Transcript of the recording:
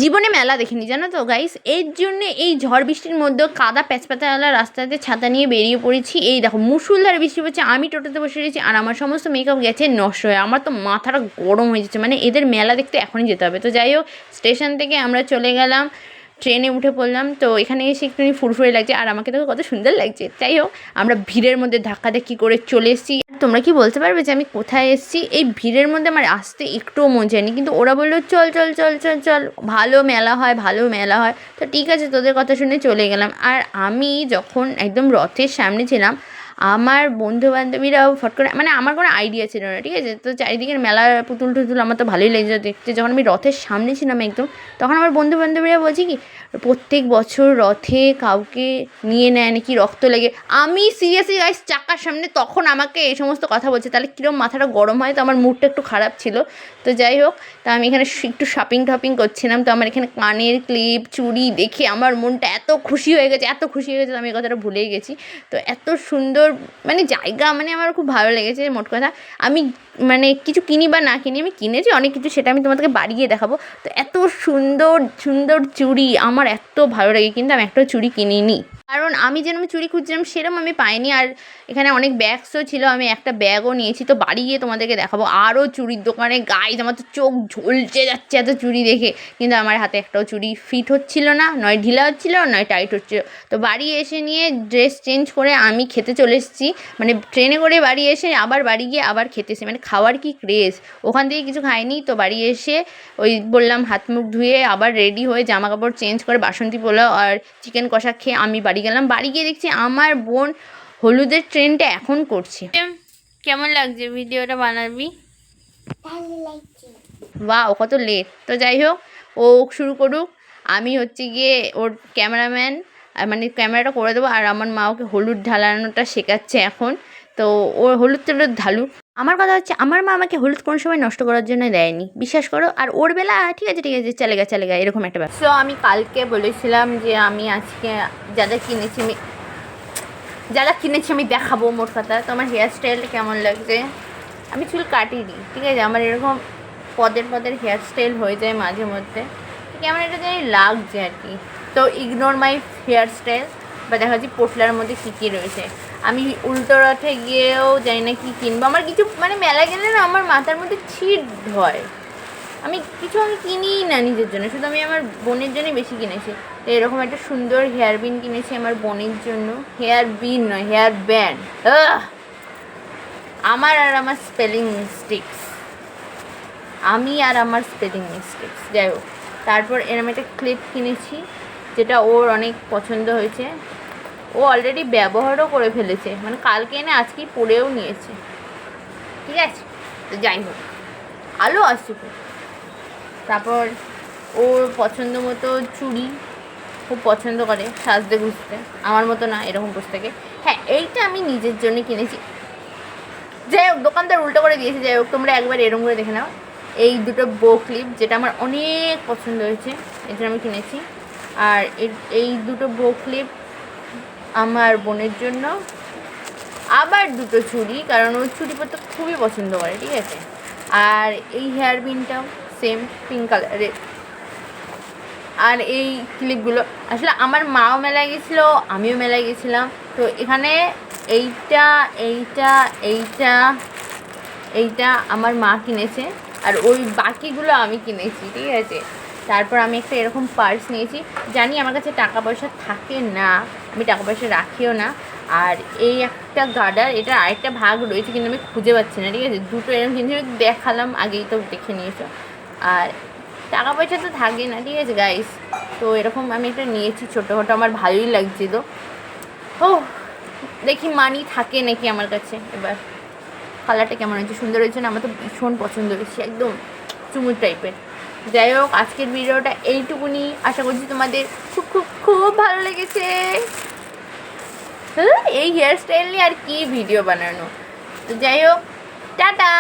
জীবনে মেলা দেখিনি জানো তো গাইস, এর জন্যে এই ঝড় বৃষ্টির মধ্যেও কাদা প্যাচপ্যাচাওয়ালা রাস্তাতে ছাতা নিয়ে বেরিয়ে পড়েছি। এই দেখো মুষলধারে বৃষ্টি পড়ছে, আমি টোটোতে বসে রয়েছি আর আমার সমস্ত মেকআপ গেছে নষ্ট হয়ে। আমার তো মাথাটা গরম হয়ে যাচ্ছে, মানে এদের মেলা দেখতে এখনই যেতে হবে। তো যাই হোক, স্টেশন থেকে আমরা চলে গেলাম, ট্রেনে উঠে পড়লাম। তো এখানে এসে একটুখানি ফুরফুরে লাগছে আর আমাকে দেখো কত সুন্দর লাগছে। যাই হোক, আমরা ভিড়ের মধ্যে ধাক্কাধাক্কি করে চলে এসেছি। তোমরা কি বলতে পারবে যে আমি কোথায় এসেছি? এই ভিড়ের মধ্যে আমার আসতে একটুও মন চায়নি, কিন্তু ওরা বললো চল চল চল চল চল, ভালো মেলা হয়, ভালো মেলা হয়। তো ঠিক আছে, তোদের কথা শুনে চলে গেলাম। আর আমি যখন একদম রথের সামনে ছিলাম, আমার বন্ধু বান্ধবীরাও ফট করে, মানে আমার কোনো আইডিয়া ছিল না, ঠিক আছে। তো চারিদিকের মেলার পুতুল টুতুল আমার তো ভালোই লেগেছে দেখতে। যখন আমি রথের সামনে ছিলাম একদম, তখন আমার বন্ধু বান্ধবীরা বলছে কি প্রত্যেক বছর রথে কাউকে নিয়ে নেয় নাকি রক্ত লেগে। আমি সিরিয়াসলি গাইস চাকার সামনে, তখন আমাকে এই সমস্ত কথা বলছে, তাহলে কীরকম মাথাটা গরম হয়। তো আমার মুডটা একটু খারাপ ছিল। তো যাই হোক, তা আমি এখানে একটু শপিং করছিলাম। তো আমার এখানে কানের ক্লিপ চুড়ি দেখে আমার মনটা এত খুশি হয়ে গেছে, এত খুশি হয়ে গেছে, আমি এই কথাটা ভুলেই গেছি। তো এত সুন্দর মানে জায়গা, মানে আমার খুব ভালো লেগেছে। মোট কথা আমি মানে কিছু কিনি বা না কিনি, আমি কিনেছি অনেক কিছু, সেটা আমি তোমাদেরকে বাড়ি গিয়ে দেখাবো। তো এত সুন্দর সুন্দর চুড়ি আমার এত ভালো লাগে, কিন্তু আমি একটাও চুড়ি কিনিনি, কারণ আমি যেরকম চুড়ি খুঁজছিলাম সেরকম আমি পাইনি। আর এখানে অনেক ব্যাগসও ছিল, আমি একটা ব্যাগও নিয়েছি। তো বাড়ি গিয়ে তোমাদেরকে দেখাবো আরও চুড়ির দোকানে। গাইজ আমার তো চোখ ঝলসে যাচ্ছে এত চুড়ি দেখে, কিন্তু আমার হাতে একটাও চুড়ি ফিট হচ্ছিল না, নয় ঢিলা হচ্ছিল নয় টাইট হচ্ছিল। তো বাড়ি এসে নিয়ে ড্রেস চেঞ্জ করে আমি খেতে চলে এসেছি, মানে ট্রেনে করে বাড়ি এসে আবার বাড়ি গিয়ে আবার খেতে এসেছি। মানে খাওয়ার কি ক্রেজ, ওখান থেকে কিছু খাইনি। তো বাড়ি এসে ওই বললাম হাত মুখ ধুয়ে আবার রেডি হয়ে জামা কাপড় চেঞ্জ করে বাসন্তী পোলাও আর চিকেন কষা খেয়ে আমি বাড়ি গেলাম। বাড়ি গিয়ে দেখছি আমার বোন হলুদের ট্রেনটা এখন করছে। কেমন লাগছে ভিডিওটা বানাবি? বাহ, কত লেট। তো যাই হোক, ও শুরু করুক, আমি হচ্ছে গিয়ে ওর ক্যামেরাম্যান, মানে ক্যামেরাটা করে দেবো। আর আমার মা ওকে হলুদ ঢালানোটা শেখাচ্ছে এখন। তো ওর হলুদ টলুদ ঢালুক। আমার কথা হচ্ছে, আমার মা আমাকে হলুদ কোনো সময় নষ্ট করার জন্য দেয়নি, বিশ্বাস করো। আর ওর বেলা ঠিক আছে ঠিক আছে চলে গা এরকম একটা ব্যাপার। সো আমি কালকে বলেছিলাম যে আমি আজকে যা যা কিনেছি আমি দেখাবো। মোট কথা, তো আমার হেয়ার স্টাইলটা কেমন লাগছে? আমি চুল কাটিয়ে দিই, ঠিক আছে। আমার এরকম পদের হেয়ার স্টাইল হয়ে যায় মাঝে মধ্যে, কেমন এটা জানি লাগছে আর কি। তো ইগনোর মাই হেয়ার স্টাইল। বা দেখা যাচ্ছে পোটলার মধ্যে কী কী রয়েছে। আমি উল্টো রথে গিয়েও জানি না কী কিনবো। আমার কিছু মানে মেলা গেলে না আমার মাথার মধ্যে ছিট হয়, আমি কিনিই না নিজের জন্য, শুধু আমি আমার বোনের জন্যই বেশি কিনেছি। তো এরকম একটা সুন্দর হেয়ার বিন কিনেছি আমার বোনের জন্য। হেয়ার বিন নয়, হেয়ার ব্যান্ড। আমার স্পেলিং মিস্টেক্স, যাই হোক। তারপর এরকম একটা ক্লিপ কিনেছি, যেটা ওর অনেক পছন্দ হয়েছে। ও অলরেডি ব্যবহারও করে ফেলেছে, মানে কালকে এনে আজকেই পরেও নিয়েছে, ঠিক আছে। তো যাই হোক, আলো আসুক। তারপর ওর পছন্দ মতো চুড়ি খুব পছন্দ করে সাজতে গুজতে, আমার মতো না এরকম বসে থাকে। হ্যাঁ, এইটা আমি নিজের জন্য কিনেছি। যাই হোক, দোকানদার উল্টো করে দিয়েছে। যাই হোক, তোমরা একবার এরকম করে দেখে নাও। এই দুটো বো ক্লিপ, যেটা আমার অনেক পছন্দ হয়েছে, এই জন্য আমি কিনেছি। আর এই দুটো বো ক্লিপ আমার বোনের জন্য। আবার দুটো চুড়ি, কারণ ওই চুড়ি পরতে খুবই পছন্দ করে, ঠিক আছে। আর এই হেয়ার বিনটাও সেম পিঙ্ক কালারের। আর এই ক্লিপগুলো আসলে আমার মাও মেলায় গেছিলো, আমিও মেলায় গেছিলাম। তো এখানে এইটা এইটা এইটা এইটা আমার মা কিনেছে, আর ওই বাকিগুলো আমি কিনেছি, ঠিক আছে। তারপর আমি একটা এরকম পার্স নিয়েছি। জানি আমার কাছে টাকা পয়সা থাকে না, আমি টাকা পয়সা রাখিও না। আর এই একটা গার্ডার, এটার আরেকটা ভাগ রয়েছে কিন্তু আমি খুঁজে পাচ্ছি না, ঠিক আছে। দুটো এরকম জিনিস দেখালাম, আগেই তো দেখে নিয়েছো। আর টাকা পয়সা তো থাকে না, ঠিক আছে গাইস। তো এরকম আমি একটা নিয়েছি ছোটোখাটো, আমার ভালোই লাগছিল। ও দেখি মানি থাকে নাকি আমার কাছে। এবার কালারটা কেমন হয়েছে, সুন্দর হয়েছে না? আমার তো ভীষণ পছন্দ হয়েছে, একদম চুমুর টাইপের। যাই হোক, আজকের ভিডিওটা এইটুকুনি। আশা করছি তোমাদের খুব খুব খুব ভালো লেগেছে। এই হেয়ার স্টাইল নিয়ে আর কি ভিডিও বানানো। তো যাই হোক, টাটা।